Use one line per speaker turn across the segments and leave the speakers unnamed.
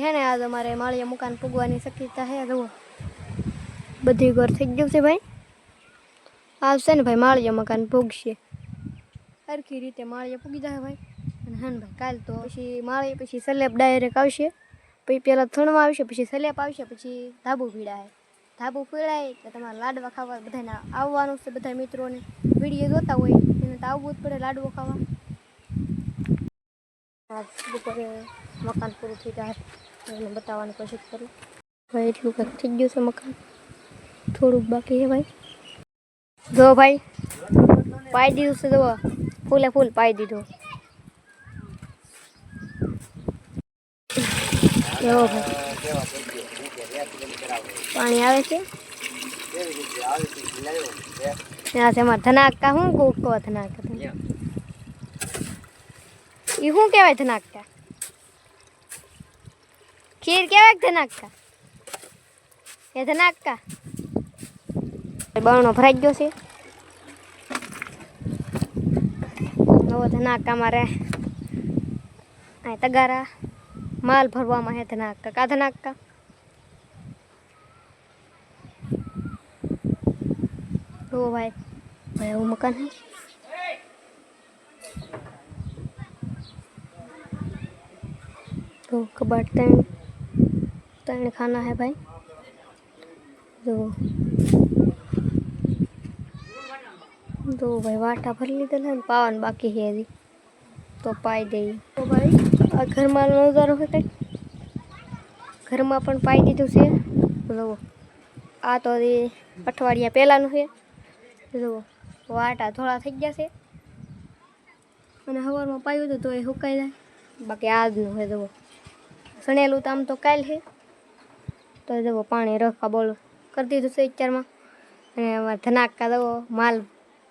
है ने आज अमारे माळिया मकान पुगवानी शक्यता है। जो बधी घर थी गયું છે ભાઈ। आज છે ને ભાઈ માળિયા મકાન પૂગશે સરખી રીતે માળિયા પૂગી જાય ભાઈ। અને હન ભાઈ કાલ તો પછી માળી પછી સલેબ ડાયરેક્ટ આવશે, પછી પેલા થણવા આવશે, પછી સલેબ આવશે, પછી ધાબુ ભીડાય। ધાબુ પીડાય તો તમારે લાડવા ખાવા બધાને આવવાનું છે। બધા મિત્રોને વિડીયો જોતા હોય એને તો આવવું જ પડે લાડવો ખાવા। બપોરે મકાન પૂરું થઈ જાય એને બતાવવાની કોશિશ કરું ભાઈ। એટલું કંઈક થઈ ગયું છે મકાન, થોડુંક બાકી છે ભાઈ। જો ભાઈ પાઈ દીધું છે, જો ફૂલે ફૂલ પાઈ દીધું। જો ભાઈ પાણી આવે છે ત્યાં છે અમારા ધનાકા। શું કહો ધનાકા એ શું કહેવાય? ધનાકા ખીર કહેવાય કે ધનાકા? એ ધનાકા બરણો ભરાઈ ગયો છે। નવો ધનાકા મારે આ તગારા માલ ભરવામાં હે। ધનાકા કા ધનાકા તો ભાઈ ભાઈ એવું મકાન है। तो कबाट तीन खाना है भाई। तो भाई वाटा भर लीधे है, पावन बाकी है अभी तो पाई दे। तो भाई आ घर में नजारो है कई घर में पण पाई दीधुं छे। जो आ तो अठवाडिया पहेलानुं है। जो वाटा थोड़ा थई गया छे અને હવારમાં પાયું હતું તો એ સુકાઈ જાય। બાકી આજનું છે જુઓ સણેલું તો આમ તો કાલ છે તો જુઓ પાણી રખા બોલ કરી દીધું છે અત્યારમાં। અને એમાં ધનાકા જુઓ માલ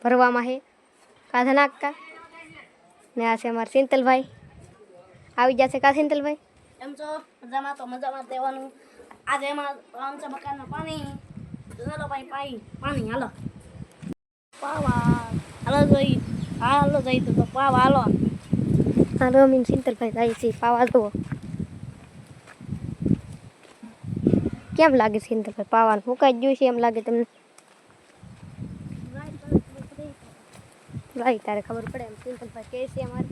ભરવામાં છે કા ધનાકા। ને આ છે અમારા સિંતલભાઈ આવી જશે કા સિંતલભાઈ?
એમ છો મજામાં? તો મજામાં દેવાનું। આજે એમાં આમचा મકાનનું પાણી ચાલો ભાઈ પાણી હાલો પાવા હાલો જોઈ હાલો જઈ તો પાવા હાલો।
હા રમીન સિંતલભાઈ જાય છે પાવા। જુઓ કેમ લાગે સિંતલભાઈ પાવાનું ફૂંકાઈ ગયું છે એમ લાગે તમને? ભાઈ તારે ખબર પડે એમ સિંતલભાઈ કહે છે અમારે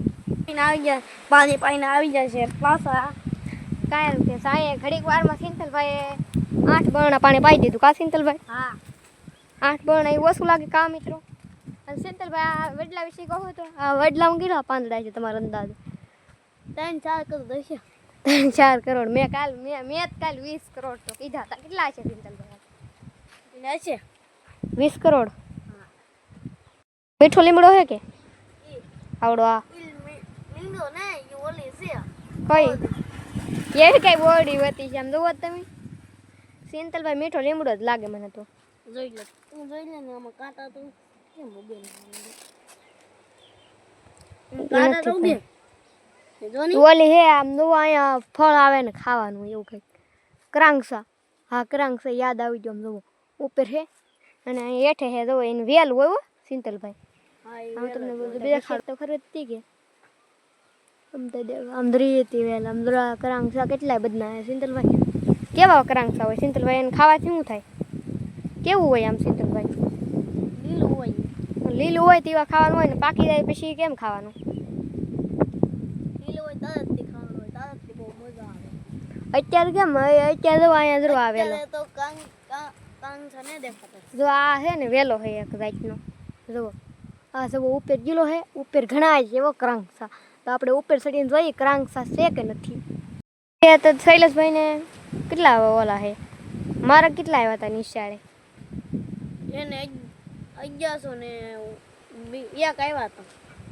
આવી જાય પાણી આવી જાય છે પાછા
કાંઈ રીતે સાંજે ઘડીક વારમાં સિંતલભાઈએ 8 બરણા પાણી પાઈ દીધું કા સિંતલભાઈ?
હા
8 બરણા એવું ઓછું લાગે કા મિત્રો? અને સિંતલભાઈ આ વડલા વિશે કહો તો આ વડલામાં કેટલા પાંદડા છે તમારો અંદાજ?
3-4 કરોડ હશે।
3-4 કરોડ મેં કાલ 20 કરોડ તો કીધા હતા। કેટલા છે સિંતલભાઈ?
હશે
20 કરોડ। મીઠો લીમડો હે કે આવડો આ
લીમડો ને એ ઓલી છે
કઈ એવી કઈ બોડી હોતી છે આમ જોવો તમે સિંતલભાઈ મીઠો લીમડો જ લાગે મને તો।
જોઈ લે તું જોઈ લે ને આમાં કાંટા તો કેમ ઉગે કાંટા તો ઉગે
ઓલી હે આમ જો અહીંયા ફળ આવે ને ખાવાનું એવું કંઈક ક્રાંગસા। હા ક્રાંગસા યાદ આવી ગયો। આમ જોવો ઉપર હે અને અહીં હેઠે હે જોવો એનું વેલ હોય હો સિંતલભાઈ। આમ તમને બીજા ખાડ તો ખરીદતી કે આમ રીતી વેલ આમ ક્રાંગસા કેટલાય બદના હે સિંતલભાઈ। કેવા ક્રાંગસા હોય સિંતલભાઈ? એને ખાવાથી શું થાય? કેવું હોય આમ સિંતલભાઈ?
લીલું હોય
લીલું હોય તેવા ખાવાનું હોય ને પાકી જાય પછી કેમ ખાવાનું?
લીલું હોય તારથી ખાવાનું હોય તારથી બહુ મજા આવે।
અત્યારે કેમ અત્યારે જો અહીંયા જો આવેલો
તો કાંગસા ને દેખાતો
જો આ છે ને વેલો છે એક જાતનો। જુઓ આ જુઓ ઉપર ગીલો છે ઉપર ઘણા છે એવો ક્રાંગસા। તો આપણે ઉપર ચડીને જોઈએ ક્રાંગસા છે કે નથી। એ તો શૈલેષભાઈને કેટલા ઓલા છે મારા કેટલા આવ્યા હતા નિશાળે?
એને 1101 આવ્યા હતા।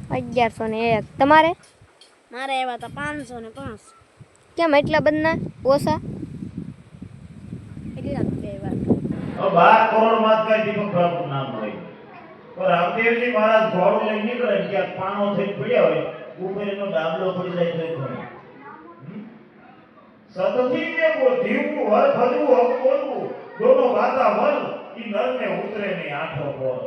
1101 તમારે?
મારે આવ્યા હતા 505।
કેમ એટલા બધા ઓછા?
એટલા આવ્યા
12 કરોડ માં કઈ દીપક બાપુ નામ હોય તો રામદેવજી મહારાજ ઘોડું લઈને નીકળે ક્યાંક પાણો થઈ પડ્યા હોય ઉપર એનો ડાબલો પડી જાય તો ઘણો સતથી કે જીવવું હર ભજવું હક બોલવું દોનો ગાતા વલ ઈ નર ને ઉતરે ને આઠો પોર।